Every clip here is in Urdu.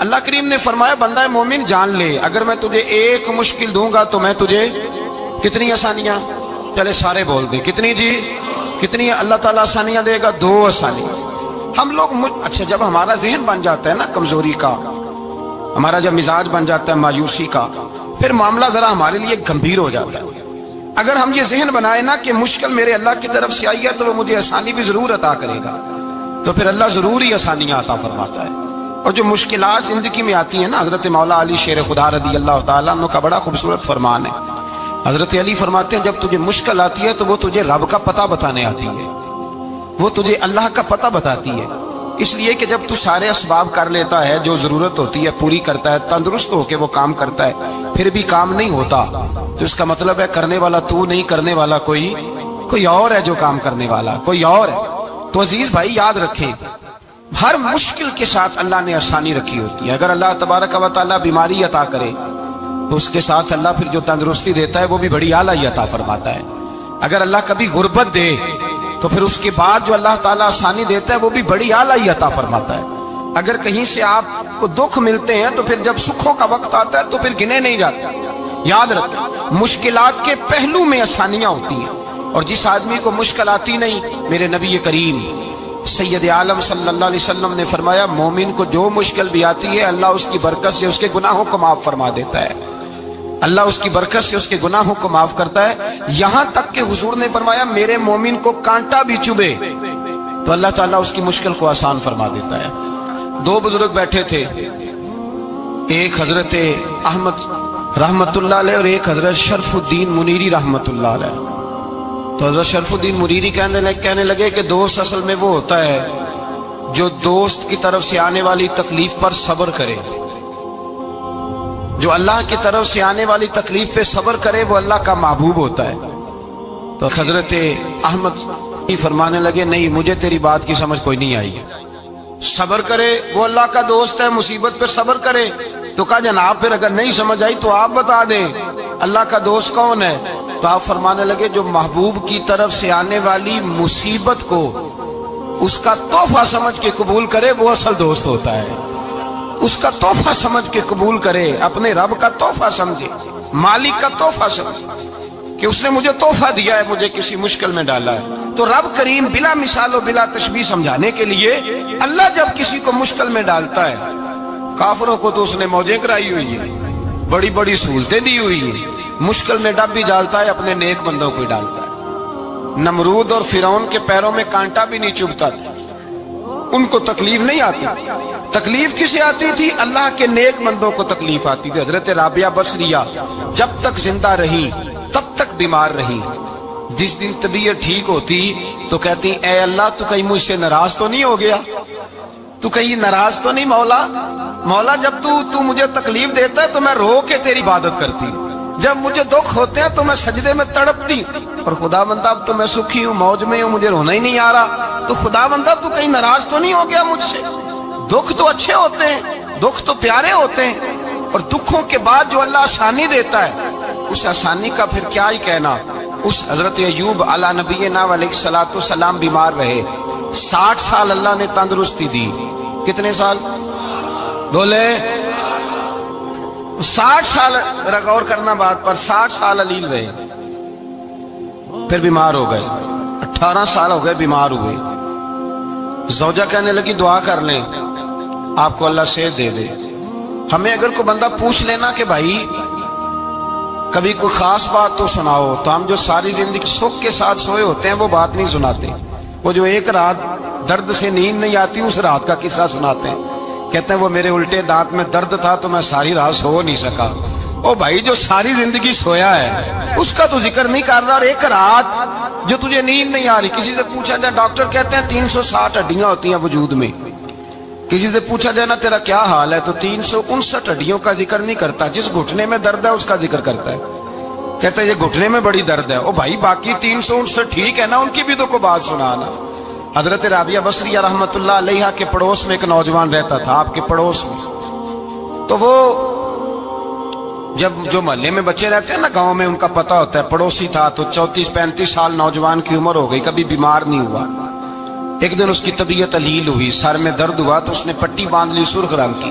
اللہ کریم نے فرمایا بندہ مومن جان لے اگر میں تجھے ایک مشکل دوں گا تو میں تجھے کتنی آسانیاں، چلے سارے بول دیں کتنی جی، کتنی اللہ تعالیٰ آسانیاں دے گا؟ 2 آسانیاں۔ ہم لوگ اچھا جب ہمارا ذہن بن جاتا ہے نا کمزوری کا، ہمارا جب مزاج بن جاتا ہے مایوسی کا، پھر معاملہ ذرا ہمارے لیے گمبھیر ہو جاتا ہے۔ اگر ہم یہ ذہن بنائے نا کہ مشکل میرے اللہ کی طرف سے آئی ہے تو وہ مجھے آسانی بھی ضرور عطا کرے گا، تو پھر اللہ ضرور ہی آسانیاں عطا فرماتا ہے۔ اور جو مشکلات زندگی میں آتی ہیں نا، حضرت مولا علی شیر خدا رضی اللہ تعالیٰ عنہ کا بڑا خوبصورت فرمان ہے۔ حضرت علی فرماتے ہیں جب تجھے مشکل آتی ہے تو وہ تجھے رب کا پتہ بتانے آتی ہے، وہ تجھے اللہ کا پتہ بتاتی ہے، اس لیے کہ جب تو سارے اسباب کر لیتا ہے، جو ضرورت ہوتی ہے پوری کرتا ہے، تندرست ہو کے وہ کام کرتا ہے، پھر بھی کام نہیں ہوتا، تو اس کا مطلب ہے کرنے والا تو نہیں، کرنے والا کوئی اور ہے جو کام کرنے والا کوئی اور ہے۔ تو عزیز بھائی یاد رکھیں، ہر مشکل کے ساتھ اللہ نے آسانی رکھی ہوتی ہے۔ اگر اللہ تبارک و تعالیٰ بیماری عطا کرے تو اس کے ساتھ اللہ پھر جو تندرستی دیتا ہے وہ بھی بڑی اعلیٰ عطا فرماتا ہے۔ اگر اللہ کبھی غربت دے تو پھر اس کے بعد جو اللہ تعالیٰ آسانی دیتا ہے وہ بھی بڑی اعلیٰ عطا فرماتا ہے۔ اگر کہیں سے آپ کو دکھ ملتے ہیں تو پھر جب سکھوں کا وقت آتا ہے تو پھر گنے نہیں جاتے۔ یاد رکھیں مشکلات کے پہلو میں آسانیاں ہوتی ہیں، اور جس آدمی کو مشکل آتی نہیں، میرے نبی کریم سید عالم صلی اللہ علیہ وسلم نے فرمایا مومن کو جو مشکل بھی آتی ہے اللہ اس کی برکت سے اس کے گناہوں کو معاف فرما دیتا ہے، اللہ اس کی برکت سے اس کے گناہوں کو معاف کرتا ہے، یہاں تک کہ حضور نے فرمایا میرے مومن کو کانٹا بھی چبھے تو اللہ تعالیٰ اس کی مشکل کو آسان فرما دیتا ہے۔ 2 بزرگ بیٹھے تھے، ایک حضرت احمد رحمت اللہ علیہ اور ایک حضرت شرف الدین منیری رحمت اللہ علیہ۔ تو حضرت شرف الدین منیری کہنے لگے کہ دوست اصل میں وہ ہوتا ہے جو دوست کی طرف سے آنے والی تکلیف پر صبر کرے، جو اللہ کی طرف سے آنے والی تکلیف پہ صبر کرے وہ اللہ کا محبوب ہوتا ہے۔ تو حضرت احمد فرمانے لگے نہیں مجھے تیری بات کی سمجھ کوئی نہیں آئی، صبر کرے وہ اللہ کا دوست ہے، مصیبت پہ صبر کرے۔ تو کہا جناب پھر اگر نہیں سمجھ آئی تو آپ بتا دیں اللہ کا دوست کون ہے؟ تو آپ فرمانے لگے جو محبوب کی طرف سے آنے والی مصیبت کو اس کا تحفہ سمجھ کے قبول کرے وہ اصل دوست ہوتا ہے، اس کا تحفہ سمجھ کے قبول کرے، اپنے رب کا تحفہ سمجھے، مالک کا تحفہ سمجھے کہ اس نے مجھے تحفہ دیا ہے، مجھے کسی مشکل میں ڈالا ہے۔ تو رب کریم بلا مثال و بلا تشبیہ سمجھانے کے لیے اللہ جب کسی کو مشکل میں ڈالتا ہے، کافروں کو تو اس نے موجیں کرائی ہوئی ہے، بڑی بڑی سہولتیں دی ہوئی ہیں، مشکل میں ڈب بھی ڈالتا ہے، اپنے نیک بندوں کو ہی ڈالتا ہے۔ نمرود اور فرعون کے پیروں میں کانٹا بھی نہیں چبھتا تھا، ان کو تکلیف نہیں آتی، تکلیف کسے آتی تھی؟ اللہ کے نیک بندوں کو تکلیف آتی تھی۔ حضرت رابعہ بصریہ جب تک زندہ رہی تب تک بیمار رہی، جس دن طبیعت ٹھیک ہوتی تو کہتی اے اللہ تو کہیں مجھ سے ناراض تو نہیں ہو گیا، تو کہیں ناراض تو نہیں مولا جب تو مجھے تکلیف دیتا ہے تو میں رو کے تیری عبادت کرتی، جب مجھے دکھ ہوتے ہیں تو میں سجدے میں تڑپتی، اور خدا بندہ اب تو میں سکھی ہوں، موج میں ہوں، مجھے رونا ہی نہیں آ رہا، تو خدا بندہ تو کہیں ناراض تو نہیں ہو گیا مجھ سے؟ دکھ تو اچھے ہوتے ہیں، دکھ تو پیارے ہوتے ہیں، اور دکھوں کے بعد جو اللہ آسانی دیتا ہے اس آسانی کا پھر کیا ہی کہنا۔ اس حضرت ایوب علی نبینا علیہ الصلوۃ والسلام بیمار رہے، 60 سال اللہ نے تندرستی دی۔ کتنے سال بولے؟ 60 سال، غور کرنا بات پر، 60 سال علیل رہے، پھر بیمار ہو گئے، 18 سال ہو گئے بیمار ہوئے۔ زوجہ کہنے لگی دعا کر لیں آپ کو اللہ صحت دے دے۔ ہمیں اگر کوئی بندہ پوچھ لینا کہ بھائی کبھی کوئی خاص بات تو سناؤ، تو ہم جو ساری زندگی سکھ کے ساتھ سوئے ہوتے ہیں وہ بات نہیں سناتے، وہ جو ایک رات درد سے نیند نہیں آتی اس رات کا قصہ سناتے ہیں، کہتے ہیں وہ میرے الٹے دانت میں درد تھا تو میں ساری رات سو نہیں سکا۔ او بھائی جو ساری زندگی سویا ہے اس کا تو ذکر نہیں کر رہا، اور ایک رات جو تجھے نیند نہیں آ رہی، کسی سے پوچھا جائے، ڈاکٹر کہتے ہیں 360 ہڈیاں ہوتی ہیں وجود میں، کسی سے پوچھا جائے نا تیرا کیا حال ہے تو 359 ہڈیوں کا ذکر نہیں کرتا، جس گھٹنے میں درد ہے اس کا ذکر کرتا ہے، کہتا ہے یہ گھٹنے میں بڑی درد ہے۔ او بھائی باقی 359 ٹھیک ہے نا، ان کی بھی تو کوئی بات سنانا۔ حضرت رابعہ بصریہ رحمت اللہ علیہ کے پڑوس میں ایک نوجوان رہتا تھا، آپ کے پڑوس میں، تو وہ جب جو محلے میں بچے رہتے ہیں نا گاؤں میں ان کا پتہ ہوتا ہے، پڑوسی تھا تو 34-35 سال نوجوان کی عمر ہو گئی، کبھی بیمار نہیں ہوا۔ ایک دن اس کی طبیعت علیل ہوئی، سر میں درد ہوا تو اس نے پٹی باندھ لی سرخ رنگ کی،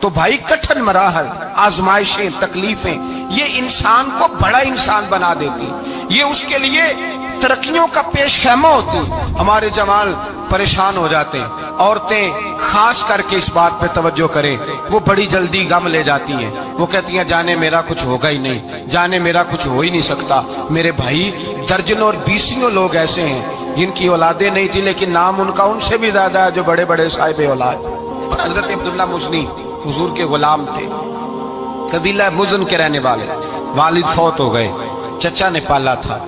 تو بھائی کٹھن مراحل، آزمائشیں، تکلیفیں یہ انسان کو بڑا انسان بنا دیتی، یہ اس کے لیے ترقیوں کا پیش خیمہ ہوتی۔ ہمارے جوان پریشان ہو جاتے ہیں، عورتیں خاص کر کے اس بات پہ توجہ کریں، وہ بڑی جلدی غم لے جاتی ہیں، وہ کہتی ہیں جانے میرا کچھ ہوگا ہی نہیں، جانے میرا کچھ ہو ہی نہیں سکتا۔ میرے بھائی درجنوں اور بیسیوں لوگ ایسے ہیں جن کی اولادیں نہیں تھی لیکن نام ان کا ان سے بھی زیادہ ہے جو بڑے بڑے صاحب اولاد۔ حضرت عبداللہ مزنی حضور کے غلام تھے، قبیلہ مزن کے رہنے والے، والد فوت ہو گئے، چچا نے پالا تھا،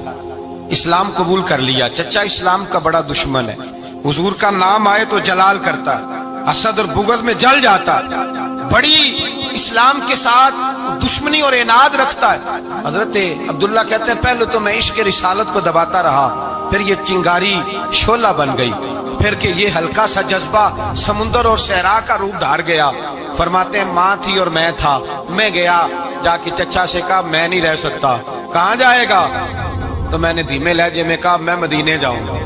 اسلام قبول کر لیا۔ چچا اسلام کا بڑا دشمن ہے، حضور کا نام آئے تو جلال کرتا، حسد اور بغض میں جل جاتا، بڑی اسلام کے ساتھ دشمنی اور عناد رکھتا ہے۔ حضرت عبداللہ کہتے ہیں پہلے تو میں عشق رسالت کو دباتا رہا، پھر یہ چنگاری شعلہ بن گئی، پھر کہ یہ ہلکا سا جذبہ سمندر اور صحرا کا روپ دھار گیا۔ فرماتے ہیں ماں تھی اور میں تھا، میں گیا جا کے چچا سے کہا میں نہیں رہ سکتا۔ کہاں جائے گا؟ تو میں نے دھیمے لہجے میں کہا میں مدینے جاؤں گا،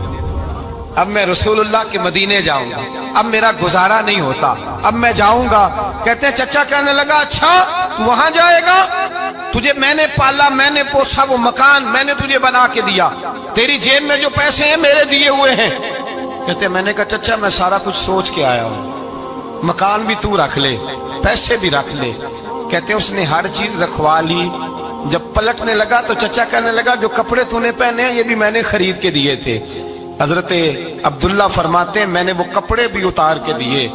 اب میں رسول اللہ کے مدینے جاؤں گا، اب میرا گزارا نہیں ہوتا، اب میں جاؤں گا۔ کہتے ہیں چچا کہنے لگا اچھا وہاں جائے گا؟ تجھے میں نے پالا، میں نے پوسا، وہ مکان میں نے تجھے بنا کے دیا، تیری جیب میں جو پیسے ہیں میرے دیے ہوئے ہیں۔ کہتے ہیں میں نے کہا چچا میں سارا کچھ سوچ کے آیا ہوں، مکان بھی تو رکھ لے، پیسے بھی رکھ لے۔ کہتے ہیں اس نے ہر چیز رکھوا لی۔ جب پلٹنے لگا تو چچا کہنے لگا جو کپڑے تو نے پہنے ہیں یہ بھی میں نے خرید کے دیے تھے۔ حضرت عبداللہ فرماتے ہیں میں نے وہ کپڑے بھی اتار کے دیے،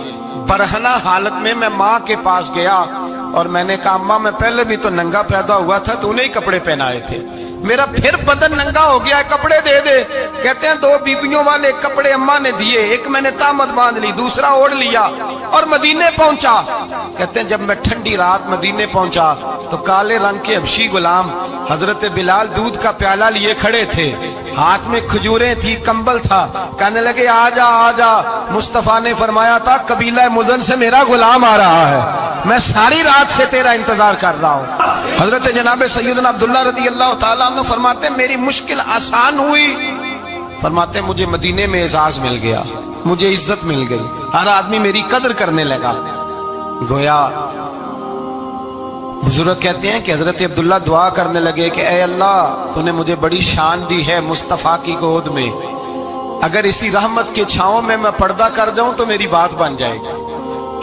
برہنہ حالت میں ماں کے پاس گیا اور میں نے کہا اماں میں پہلے بھی تو ننگا پیدا ہوا تھا، تو نے ہی کپڑے پہنائے تھے، میرا پھر بدن ننگا ہو گیا ہے، کپڑے دے دے۔ کہتے ہیں 2 بیبیوں والے کپڑے اماں نے دیے، ایک میں نے تامت باندھ لی، دوسرا اوڑھ لیا اور مدینے پہنچا۔ کہتے ہیں جب میں ٹھنڈی رات مدینے پہنچا تو کالے رنگ کے حبشی غلام حضرت بلال دودھ کا پیالہ لیے کھڑے تھے، ہاتھ میں کھجوریں تھی، کمبل تھا، کہنے لگے آجا آجا۔ مصطفیٰ نے فرمایا تھا قبیلہ مزن سے میرا غلام آ رہا ہے، میں ساری رات سے تیرا انتظار کر رہا ہوں۔ حضرت جناب سیدنا عبداللہ رضی اللہ تعالیٰ عنہ فرماتے ہیں میری مشکل آسان ہوئی، فرماتے ہیں مجھے مدینے میں اعزاز مل گیا، مجھے عزت مل گئی، ہر آدمی میری قدر کرنے لگا۔ گویا بزرگ کہتے ہیں کہ حضرت عبداللہ دعا کرنے لگے کہ اے اللہ تو نے مجھے بڑی شان دی ہے مصطفیٰ کی گود میں، اگر اسی رحمت کے چھاؤں میں پردہ کر جاؤں تو میری بات بن جائے گی۔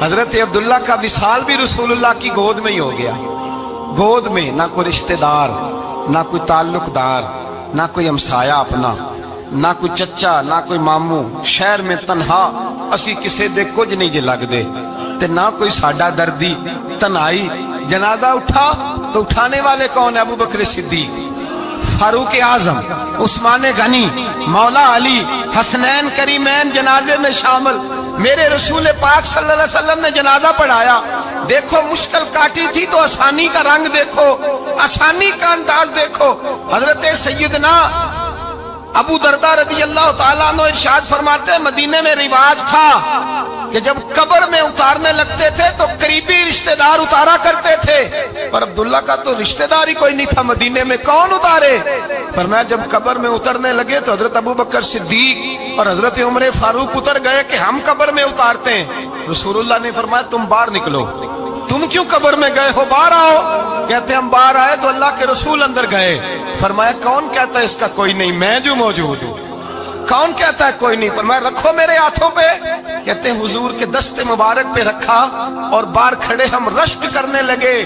حضرت عبداللہ کا وصال بھی رسول اللہ کی گود میں ہی ہو گیا، گود میں نہ کوئی رشتہ دار، نہ کوئی تعلق دار، نہ کوئی ہمسایا اپنا، نہ کوئی چچا، نہ کوئی ماموں، شہر میں تنہا اسی کسے دے کچھ نہیں جے لگ دے تے نہ کوئی ساڈا دردی، تنہائی۔ جنازہ اٹھا تو اٹھانے والے کون ہیں؟ ابو بکر صدیق، فاروق اعظم، عثمان غنی، مولا علی، حسنین کریمین جنازے میں شامل۔ میرے رسول پاک صلی اللہ علیہ وسلم نے جنازہ پڑھایا، دیکھو مشکل کاٹی تھی تو آسانی کا رنگ دیکھو، آسانی کا انداز دیکھو۔ حضرت سیدنا ابو دردہ رضی اللہ تعالیٰ عنہ ارشاد فرماتے ہیں مدینے میں رواج تھا کہ جب قبر میں اتارنے لگتے تھے تو قریبی رشتہ دار اتارا کرتے تھے، پر عبداللہ کا تو رشتہ دار ہی کوئی نہیں تھا مدینے میں، کون اتارے؟ فرمایا جب قبر میں اترنے لگے تو حضرت ابو بکر صدیق اور حضرت عمر فاروق اتر گئے کہ ہم قبر میں اتارتے ہیں۔ رسول اللہ نے فرمایا تم باہر نکلو، تم کیوں قبر میں گئے ہو، باہر آؤ۔ کہتے ہم باہر آئے تو اللہ کے رسول اندر گئے، فرمایا کون کہتا ہے اس کا کوئی نہیں، میں جو موجود ہوں، کون کہتا ہے کوئی نہیں؟ فرمایا رکھو میرے ہاتھوں پہ۔ کہتے ہیں حضور کے دست مبارک پہ رکھا اور باہر کھڑے ہم رشک کرنے لگے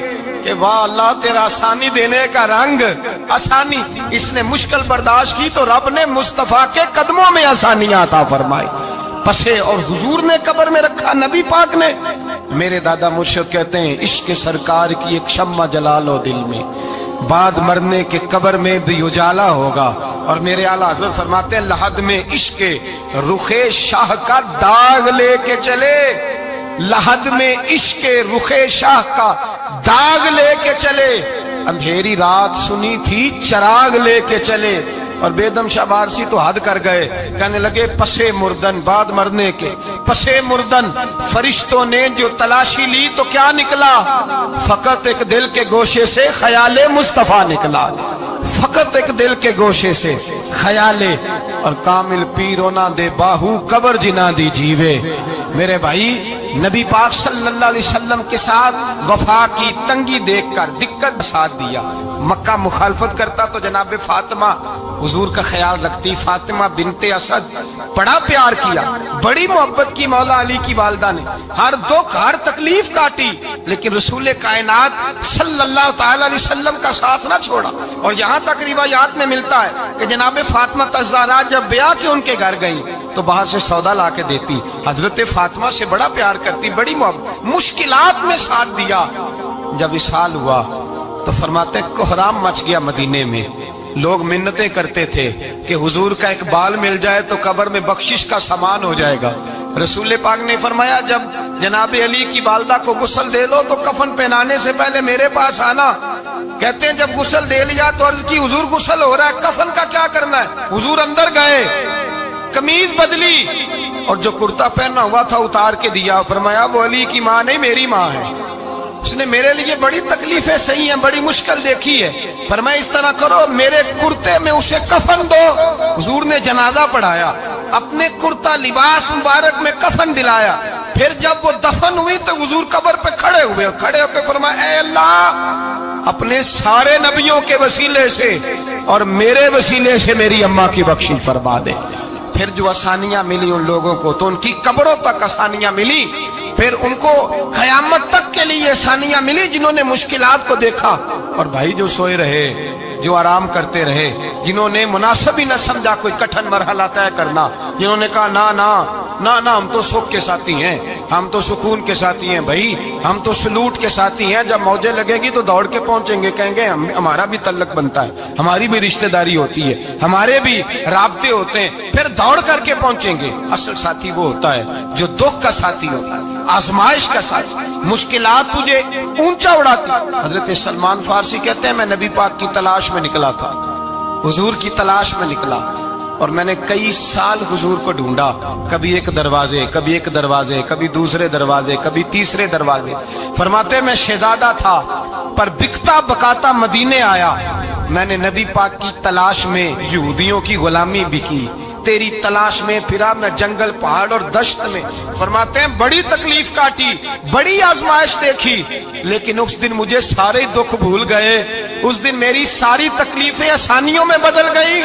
کہ واہ اللہ تیرا آسانی دینے کا رنگ، آسانی۔ اس نے مشکل برداشت کی تو رب نے مصطفیٰ کے قدموں میں آسانیاں عطا فرمائی، پسے اور حضور نے قبر میں رکھا، نبی پاک نے۔ میرے دادا مرشد کہتے ہیں عشق سرکار کی ایک شمع جلا لو دل میں، بعد مرنے کے قبر میں بھی اجالا ہوگا۔ اور میرے اعلیٰ حضرت فرماتے ہیں لحد میں عشق رخ شاہ کا داغ لے کے چلے، لحد میں عشق رخ شاہ کا داغ لے کے چلے، اندھیری رات سنی تھی چراغ لے کے چلے۔ اور بیدم شاہ بارسی تو حد کر گئے، کہنے لگے پسے مردن، بعد مرنے کے پسے مردن فرشتوں نے جو تلاشی لی تو کیا نکلا؟ فقط ایک دل کے گوشے سے خیال مصطفیٰ نکلا، فقط ایک دل کے گوشے سے خیال۔ اور کامل پیرو نہ دے باہو قبر جنا دی جیوے۔ میرے بھائی نبی پاک صلی اللہ علیہ وسلم کے ساتھ وفا کی تنگی دیکھ کر دقت ساتھ دیا. مکہ مخالفت کرتا تو جناب فاطمہ حضور کا خیال رکھتی. فاطمہ بنت اسد بڑا پیار کیا, بڑی محبت کی مولا علی کی والدہ نے, ہر دکھ ہر تکلیف کاٹی, لیکن رسول کائنات صلی اللہ تعالی علیہ وسلم کا ساتھ نہ چھوڑا. اور یہاں تک روایات میں ملتا ہے کہ جناب فاطمہ الزہرا جب بیاہ کے ان کے گھر گئی تو باہر سے سودا لا کے دیتی. حضرت فاطمہ سے بڑا پیار کرتی, بڑی محبت, مشکلات میں ساتھ دیا. جب وصال ہوا تو فرماتے کوہرام مچ گیا مدینے میں. لوگ منتیں کرتے تھے کہ حضور کا ایک بال مل جائے تو قبر میں بخشش کا سامان ہو جائے گا. رسول پاک نے فرمایا جب جناب علی کی والدہ کو غسل دے لو تو کفن پہنانے سے پہلے میرے پاس آنا. کہتے ہیں جب غسل دے لیا تو عرض کی حضور غسل ہو رہا ہے, کفن کا کیا کرنا ہے؟ حضور اندر گئے, قمیض بدلی اور جو کرتا پہنا ہوا تھا اتار کے دیا. فرمایا وہ علی کی ماں نہیں میری ماں ہے, اس نے میرے لیے بڑی تکلیفیں سہی ہیں, بڑی مشکل دیکھی ہے. فرمایا اس طرح کرو میرے کرتے میں اسے کفن دو. حضور نے جنازہ پڑھایا, اپنے کرتا لباس مبارک میں کفن دلایا. پھر جب وہ دفن ہوئی تو حضور قبر پہ کھڑے ہوئے, کھڑے ہو کے فرمایا اے اللہ اپنے سارے نبیوں کے وسیلے سے اور میرے وسیلے سے میری اماں کی بخشش فرما دے. پھر جو آسانیاں ملی ان لوگوں کو تو ان کی قبروں تک آسانیاں ملی, پھر ان کو قیامت تک کے لیے آسانیاں ملی جنہوں نے مشکلات کو دیکھا. اور بھائی جو سوئے رہے, جو آرام کرتے رہے, جنہوں نے مناسب ہی نہ سمجھا کوئی کٹھن مرحلہ طے کرنا, جنہوں نے کہا نا نا نا نا ہم تو سکھ کے ساتھی ہیں, ہم تو سکون کے ساتھی ہیں, بھائی ہم تو سلوٹ کے ساتھی ہیں, جب موجیں لگے گی تو دوڑ کے پہنچیں گے, کہیں گے ہمارا بھی تعلق بنتا ہے, ہماری بھی رشتہ داری ہوتی ہے, ہمارے بھی رابطے ہوتے ہیں, پھر دوڑ کر کے پہنچیں گے. اصل ساتھی وہ ہوتا ہے جو دکھ کا ساتھی ہوتا ہے, آزمائش کا ساتھ, مشکلات تجھے اونچا اڑاتی. حضرت سلمان فارسی کہتے ہیں میں نبی پاک کی تلاش میں نکلا تھا, حضور کی تلاش میں نکلا, اور میں نے کئی سال حضور کو ڈھونڈا. کبھی ایک دروازے, کبھی ایک دروازے, کبھی دوسرے دروازے, کبھی تیسرے دروازے. فرماتے میں شہزادہ تھا پر بکتا بکاتا مدینے آیا. میں نے نبی پاک کی تلاش میں یہودیوں کی غلامی بھی کی, تیری تلاش میں پھرا میں جنگل پہاڑ اور دشت میں. فرماتے ہیں بڑی تکلیف کاٹی, بڑی آزمائش دیکھی, لیکن اس دن مجھے سارے دکھ بھول گئے. اس دن میری ساری تکلیفیں آسانیوں میں بدل گئی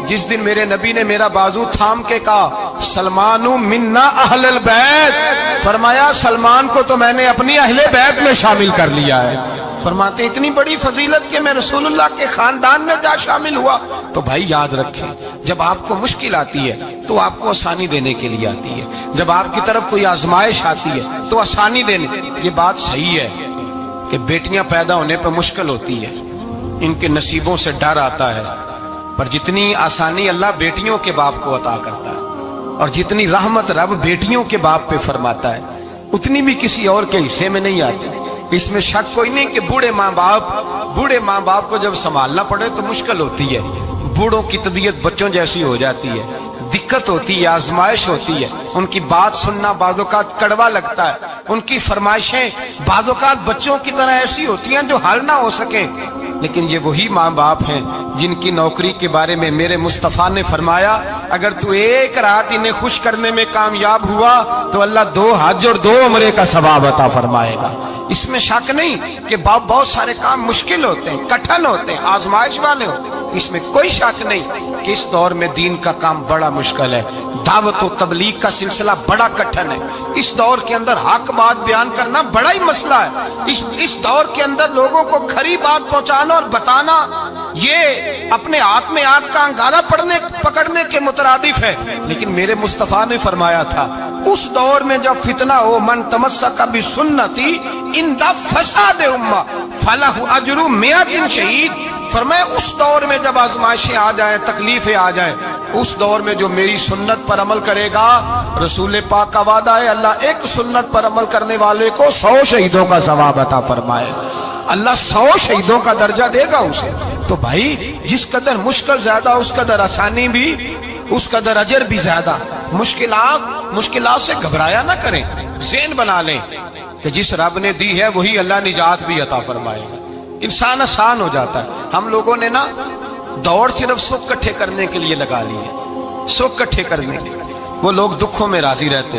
جس دن میرے نبی نے میرا بازو تھام کے کہا سلمانو منا اہل البیت. فرمایا سلمان کو تو میں نے اپنی اہل بیت میں شامل کر لیا ہے. فرماتے اتنی بڑی فضیلت کہ میں رسول اللہ کے خاندان میں جا شامل ہوا. تو بھائی یاد رکھیں جب آپ کو مشکل آتی ہے تو آپ کو آسانی دینے کے لیے آتی ہے, جب آپ کی طرف کوئی آزمائش آتی ہے تو آسانی دینے. یہ بات صحیح ہے کہ بیٹیاں پیدا ہونے پہ مشکل ہوتی ہے, ان کے نصیبوں سے ڈر آتا ہے, پر جتنی آسانی اللہ بیٹیوں کے باپ کو عطا کرتا ہے اور جتنی رحمت رب بیٹیوں کے باپ پہ فرماتا ہے اتنی بھی کسی اور کے حصے میں نہیں آتی. اس میں شک کوئی نہیں کہ بوڑھے ماں باپ کو جب سنبھالنا پڑے تو مشکل ہوتی ہے. بوڑھوں کی طبیعت بچوں جیسی ہو جاتی ہے, دقت ہوتی ہے, آزمائش ہوتی ہے, ان کی بات سننا بعض اوقات کڑوا لگتا ہے, ان کی فرمائشیں بعض اوقات بچوں کی طرح ایسی ہوتی ہیں جو حل نہ ہو سکیں. لیکن یہ وہی ماں باپ ہیں جن کی نوکری کے بارے میں میرے مصطفیٰ نے فرمایا اگر تو ایک رات انہیں خوش کرنے میں کامیاب ہوا تو اللہ 2 حج اور 2 عمرے کا ثواب عطا فرمائے گا. اس میں شک نہیں کہ بہت سارے کام مشکل ہوتے ہیں, کٹھن ہوتے ہیں, آزمائش والے ہوتے ہیں. اس میں کوئی شک نہیں کہ اس دور میں دین کا کام بڑا مشکل ہے, دعوت و تبلیغ کا سلسلہ بڑا کٹھن ہے. اس دور کے اندر حق بات بیان کرنا بڑا ہی مسئلہ ہے. اس دور کے اندر لوگوں کو کھری بات پہنچانا اور بتانا یہ اپنے ہاتھ میں آگ کا انگارہ پکڑنے کے مترادف ہے. لیکن میرے مصطفیٰ نے فرمایا تھا اس دور میں جب فتنہ ہو من تمسک بسنتی ان دا فساد امہ فلہ اجر 100 شہید. فرمایا اس دور میں جب آزمائشیں آ جائیں, تکلیفیں آ جائیں, اس دور میں جو میری سنت پر عمل کرے گا, رسول پاک کا وعدہ ہے اللہ ایک سنت پر عمل کرنے والے کو 100 شہیدوں کا ثواب عطا فرمائے. اللہ 100 شہیدوں کا درجہ دے گا اسے. تو بھائی جس قدر مشکل زیادہ اس قدر آسانی بھی, اس قدر اجر بھی زیادہ. مشکلات سے گھبرایا نہ کریں, ذہن بنا لیں کہ جس رب نے دی ہے وہی اللہ نجات بھی عطا فرمائے گا. انسان آسان ہو جاتا ہے. ہم لوگوں نے نا دوڑ صرف سکھ کٹھے کرنے کے لیے لگا لی ہے, سکھ کٹھے کرنے کے. وہ لوگ دکھوں میں راضی رہتے,